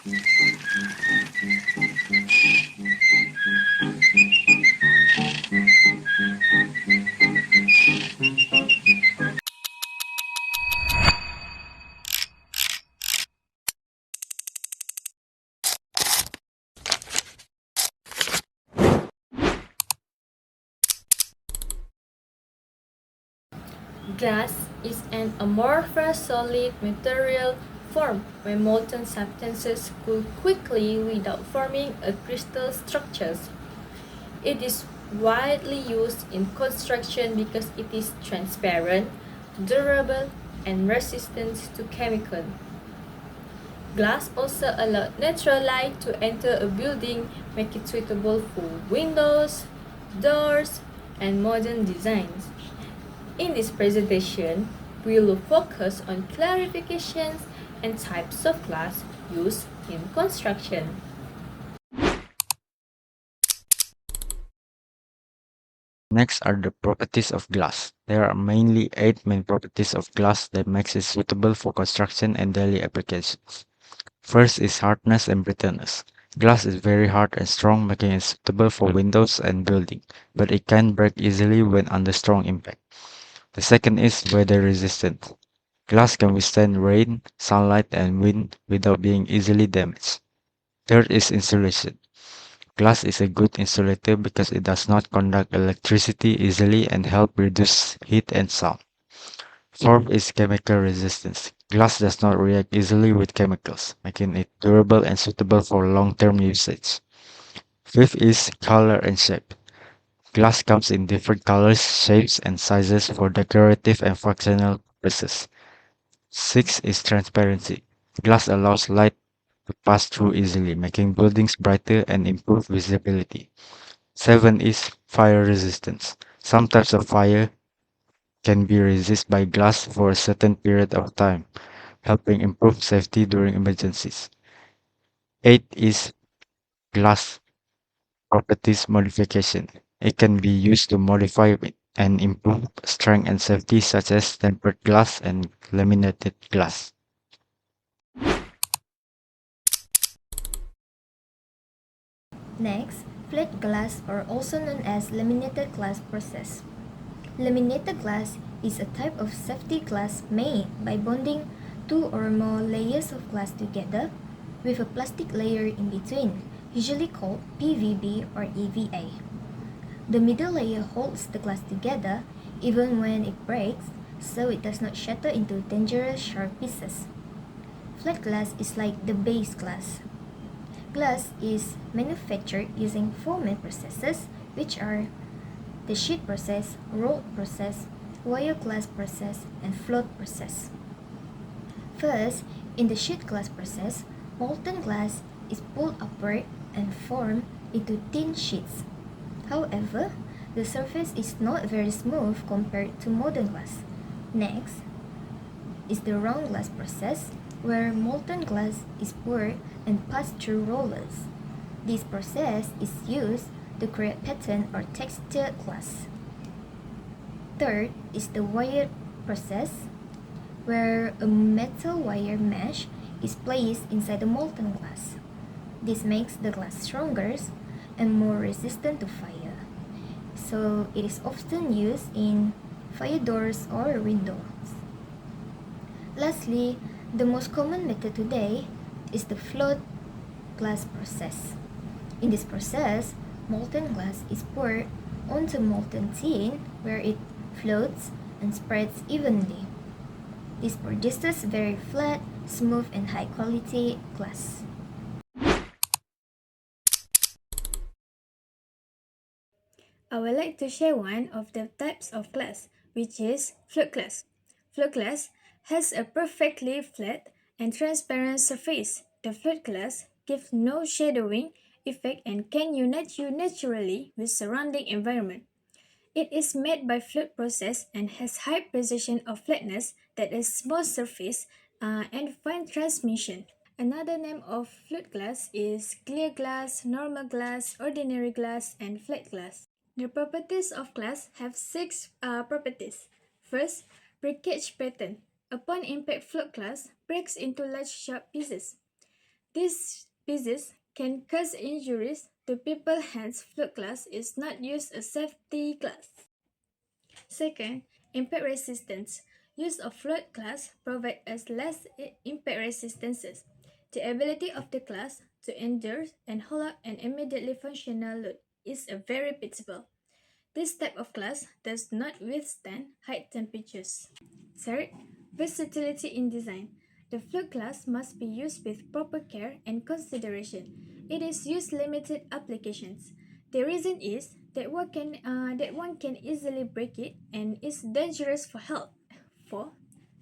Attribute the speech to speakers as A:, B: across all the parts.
A: Glass is an amorphous solid material formed when molten substances cool quickly without forming a crystal structure. It is widely used in construction because it is transparent, durable, and resistant to chemicals. Glass also allows natural light to enter a building, making it suitable for windows, doors, and modern designs. In this presentation, we will focus on clarifications and types of glass used in construction.
B: Next are the properties of glass. There are mainly 8 main properties of glass that makes it suitable for construction and daily applications. First is hardness and brittleness. Glass is very hard and strong, making it suitable for windows and building, but it can break easily when under strong impact. The second is weather resistant. Glass can withstand rain, sunlight, and wind without being easily damaged. Third is insulation. Glass is a good insulator because it does not conduct electricity easily and help reduce heat and sound. Fourth is chemical resistance. Glass does not react easily with chemicals, making it durable and suitable for long-term usage. Fifth is color and shape. Glass comes in different colors, shapes, and sizes for decorative and functional purposes. Sixth is transparency. Glass allows light to pass through easily, making buildings brighter and improve visibility. Seven is fire resistance. Some types of fire can be resisted by glass for a certain period of time, helping improve safety during emergencies. Eight is glass properties modification. It can be used to modify and improve strength and safety, such as tempered glass and laminated glass.
C: Next, flat glass or also known as laminated glass process. Laminated glass is a type of safety glass made by bonding two or more layers of glass together with a plastic layer in between, usually called PVB or EVA. The middle layer holds the glass together even when it breaks, so it does not shatter into dangerous sharp pieces. Flat glass is like the base glass. Glass is manufactured using four main processes, which are the sheet process, rolled process, wire glass process, and float process. First, in the sheet glass process, molten glass is pulled upward and formed into thin sheets. However, the surface is not very smooth compared to modern glass. Next is the round glass process, where molten glass is poured and passed through rollers. This process is used to create pattern or textured glass. Third is the wire process, where a metal wire mesh is placed inside the molten glass. This makes the glass stronger and more resistant to fire. So it is often used in fire doors or windows. Lastly, the most common method today is the float glass process. In this process, molten glass is poured onto molten tin where it floats and spreads evenly. This produces very flat, smooth, and high quality glass.
D: I would like to share one of the types of glass, which is float glass. Float glass has a perfectly flat and transparent surface. The float glass gives no shadowing effect and can unite you naturally with surrounding environment. It is made by float process and has high precision of flatness that is smooth surface and fine transmission. Another name of float glass is clear glass, normal glass, ordinary glass, and flat glass. The properties of glass have six properties. First, breakage pattern. Upon impact, float glass breaks into large sharp pieces. These pieces can cause injuries to people, hence float glass is not used as safety glass. Second, impact resistance. Use of float glass provides us less impact resistances. The ability of the glass to endure and hold up an immediately functional load is a very pitable. This type of glass does not withstand high temperatures. Third, versatility in design. The float glass must be used with proper care and consideration. It is used limited applications. The reason is that one can easily break it and is dangerous for health. 4.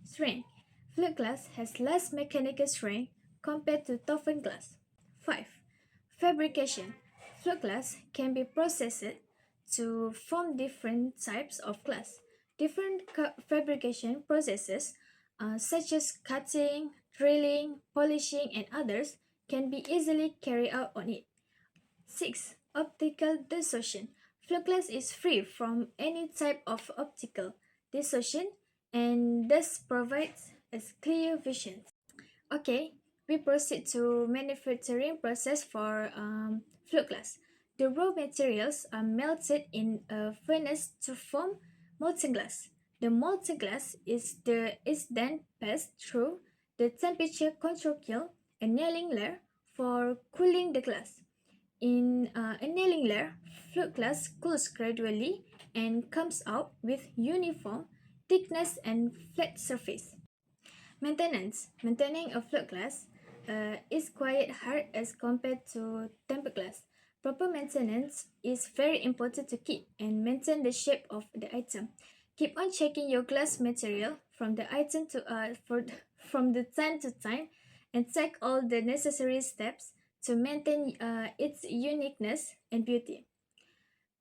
D: Strength. Float glass has less mechanical strength compared to toughened glass. 5. Fabrication. Float glass can be processed to form different types of glass. Different fabrication processes, such as cutting, drilling, polishing, and others, can be easily carried out on it. 6. Optical distortion. Float glass is free from any type of optical distortion and thus provides us clear vision. Okay, we proceed to manufacturing process for float glass. The raw materials are melted in a furnace to form molten glass. The molten glass is then passed through the temperature control kiln annealing layer for cooling the glass. In annealing layer, float glass cools gradually and comes out with uniform thickness and flat surface. Maintenance. Maintaining a float glass is quite hard as compared to tempered glass. Proper maintenance is very important to keep and maintain the shape of the item. Keep on checking your glass material from the item from the time to time and take all the necessary steps to maintain its uniqueness and beauty.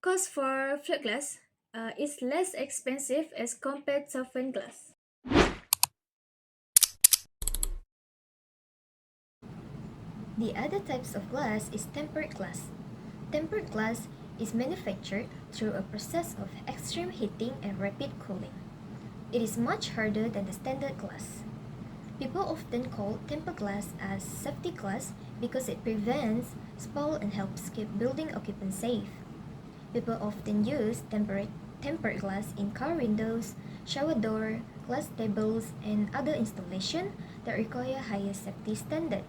D: Cost for float glass is less expensive as compared to toughened glass.
C: The other types of glass is tempered glass. Tempered glass is manufactured through a process of extreme heating and rapid cooling. It is much harder than the standard glass. People often call tempered glass as safety glass because it prevents spill and helps keep building occupants safe. People often use tempered glass in car windows, shower door, glass tables, and other installations that require higher safety standards.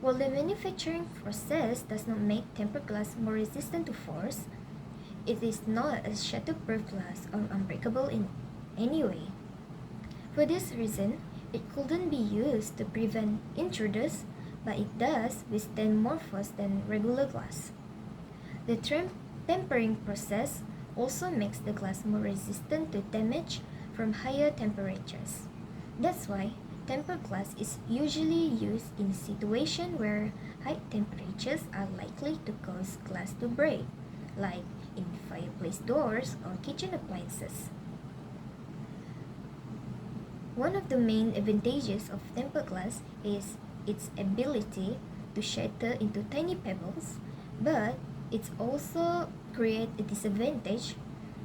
C: While the manufacturing process does not make tempered glass more resistant to force, it is not a shatterproof glass or unbreakable in any way. For this reason, it couldn't be used to prevent intruders, but it does withstand more force than regular glass. The tempering process also makes the glass more resistant to damage from higher temperatures. That's why tempered glass is usually used in situations where high temperatures are likely to cause glass to break, like in fireplace doors or kitchen appliances. One of the main advantages of tempered glass is its ability to shatter into tiny pebbles, but it also creates a disadvantage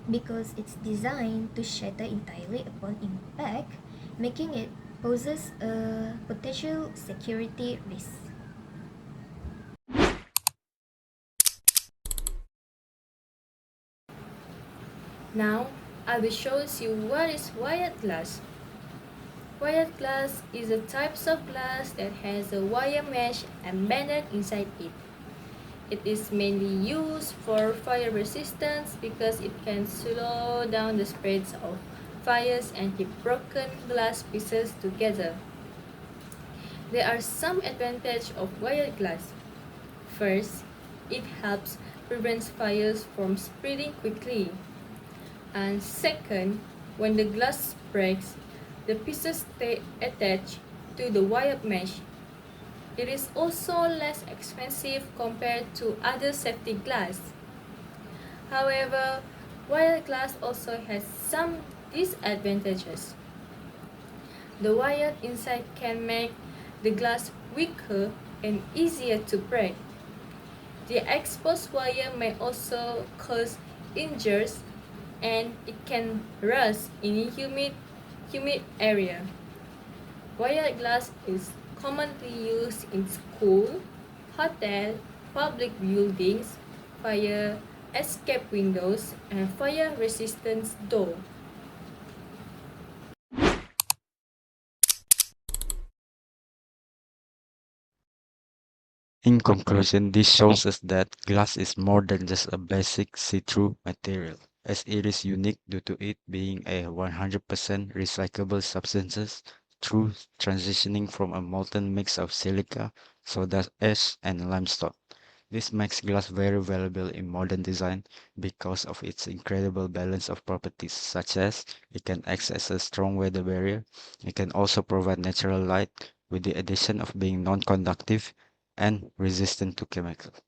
C: because it's designed to shatter entirely upon impact, making it poses a potential security risk.
A: Now, I will show you what is wired glass. Wired glass is a type of glass that has a wire mesh embedded inside it. It is mainly used for fire resistance because it can slow down the spread of fires and keep broken glass pieces together. There are some advantages of wired glass. First, it helps prevent fires from spreading quickly. And second, when the glass breaks, the pieces stay attached to the wire mesh. It is also less expensive compared to other safety glass. However, wired glass also has some disadvantages. The wire inside can make the glass weaker and easier to break. The exposed wire may also cause injuries and it can rust in a humid area. Wired glass is commonly used in school, hotel, public buildings, fire escape windows, and fire resistance door.
B: In conclusion, this shows us that glass is more than just a basic see-through material, as it is unique due to it being a 100% recyclable substance through transitioning from a molten mix of silica, soda ash, and limestone. This makes glass very valuable in modern design because of its incredible balance of properties, such as it can act as a strong weather barrier, it can also provide natural light, with the addition of being non-conductive and resistant to chemicals.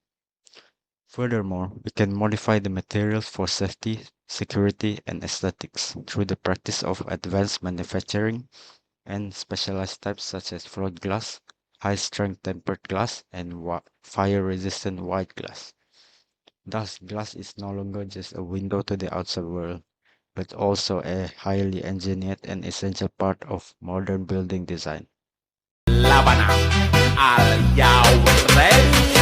B: Furthermore, we can modify the materials for safety, security, and aesthetics through the practice of advanced manufacturing and specialized types such as float glass, high-strength tempered glass, and fire-resistant white glass. Thus, glass is no longer just a window to the outside world, but also a highly engineered and essential part of modern building design.
E: Labanang al Yaw Ready